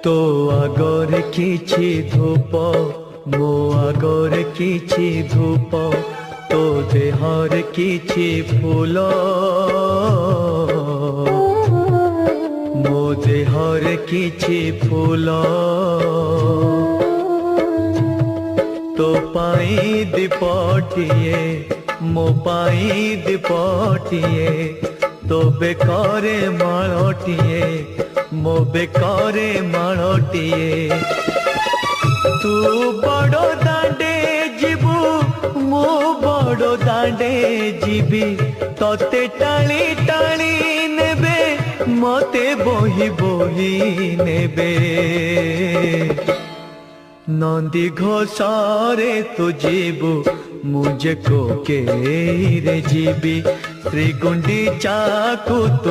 तो आगरे किछि धूप मो आगरे किछि धूप तो देहर किछि फूल मो देहर किछि फूल तो पाई दीपटिए मो पाई दीपटिए तो बेकारे माळटिए मो बेकारे माळटिए तू बड़ो दांडे जीबू मो बड़ो दांडे जीबी तोते टाणी टाणी नेबे मते बोही बोही नेबे नंदी घोषारे तू जीबू मुझे को के रे जीबी श्री गुंडीचा को तू